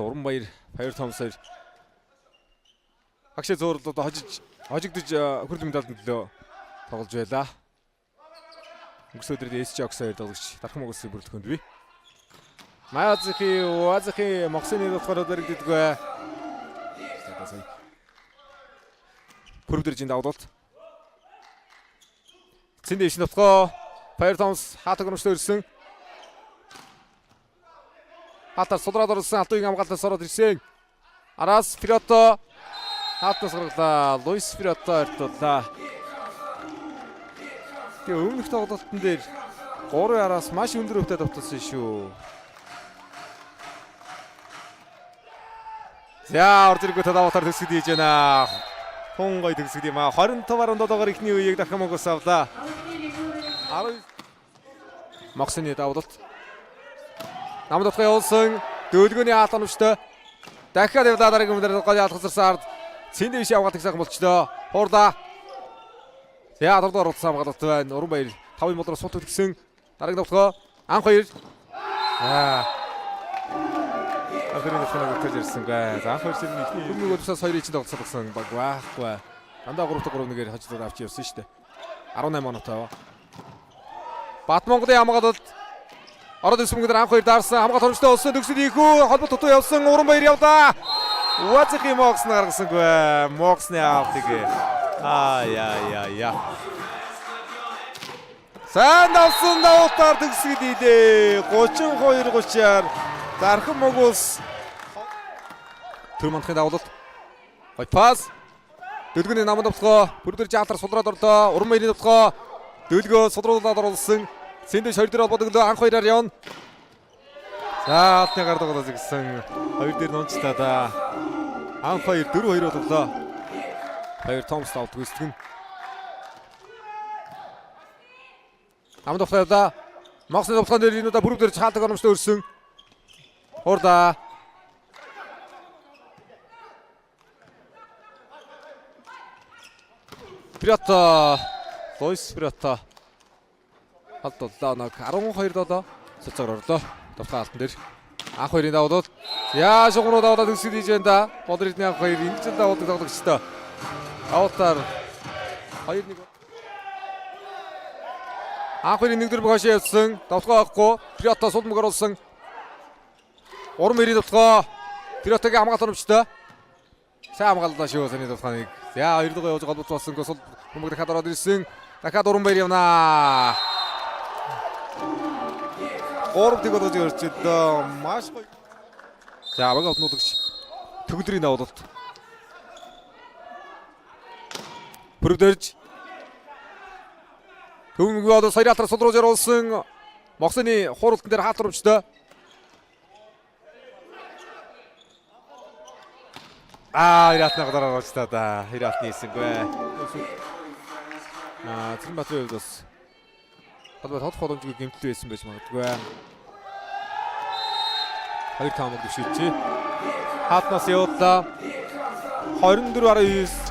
Уранбаяр Баяр Томсоор агшаа зөөр одоо хожигдож хүрэлэн медальд төлөө тоглож байлаа. Өнгөрсөн өдрийн SC Oxford тоглогч Дархан Могосын бүрэлдэхүүнд бий. Вазахи Моксины дотор дэрэгддэггүй. Бүрдэржин давуулт. Цэндэж нутгаа Баяр Томс хаатаг өнөштөө ирсэн. Хатар судраад орсон алтын хамгаалтаас ороод ирсэн. Араас Фирото хаатнаас гаргалаа. Луис Фирото ортолаа. Тэгээ өмнөх тоглолтын дээр 3 араас маш өндөр хөвтэй давталсан шүү. За орж ирэнгүүт даваатар төгсгөл хийж байна. Тун гой төгсгөл юм аа. 25-аар ондоогоор ихний үеийг Дархан Могос авлаа. 10 Моксины давуулт. Намдотгой явуулсан дөлгөөний хаалтанвчтай. Дахиад явлаа дараагийн өмнөр гол ялгцарсан ард Цэндэж явгадаг сайхан болчихлоо. Хуурда. За 4 дугаар уралсан хамгаалалт байна. Уранбаяр 5 молроо сут өгсөн. Дараагийн давтгоо анх 2. Ахрын нэхнэг өгч ирсэнгээ. За анх 2 сэрний ихний өмнөг өдөөс 2-ийн чинь тоглосон баг байхгүй. Дандаа 3-3-1-ээр хожлоор авч явсан шүү дээ. 18 оноотой. Бат Монголын хамгаалалт ороод ирсэн мөнгөөр анх 2 даарсан хамгаалалт хөрөмжтэй болсон төгсөд ийхүү холбоо тутуу явсан Уранбаяр явлаа. Вазахи Мокс гаргасангүй. Моксны автыг. Яа. Сайн давсан давуултаар төгсгөл ийдээ. 32-30-аар Дархан Могос төр мандахын давуулт. Гой пас. Дөлгөний намд давтгоо. Бүрдэр жаалтар судраад орлоо. Уранбаярын давтгоо. Дөлгөө судруулаад оруулсан. Цэндэж 2 дээр холбоод өглөө анх 2-аар явна. За алтны гардаг болоо згсэн. 2 дээр нунцлаа да. Анх 2 4-2 боллоо. Баяр Томс давт гүйцэтгэн. Намд давтгаа. Моксны давтгаан дээр энэ удаа бүрдэр хаалдаг оромжтой өрсөн. Хуурда. Фирото. Луис Фирото. Алдууллаа нэг 12-7 цацаар орлоо. Давтгаа алтан дээр. Анх 2-ын давуулт. Яа шугруу давуулаад өсгөл хийж байна да. Бодридны анх 2 ингэж давуулт тоглогчтой. Давуултаар 2-1. Анх 2-ын 1-дөр бохошоо явсан. Давтгаа авахгүй. Фирото сулмаг оруулсан. Уранбаярын давтгаа. Фиротогийн хамгаалалт оромжтой. Сайн хамгааллаа шүү саний давтгааныг. За 2 дугаар явж голбоц болсон гол хүмүүс дахиад ороод ирсэн. Дахиад Уранбаяр явнаа. 3 тэг болж өрчөдөө. Маш гоё. За баг автнуулагч төгөлдрийн давуулт. Бүрдэрж. Төвмөг одоо сая алтар судрууж оруулсан. Моксны хууралтан дээр хаалт оромжтой. Иратны гадараа оруулцгаа да. Иратны хийсэнгүй. Цэрэнбаатарын хувьд бас толгой боломжгүй гэмтэл байсан байж магадгүй. 2-5 мөг дэвшүүлжээ. Хаалтнаас явууллаа. 24-19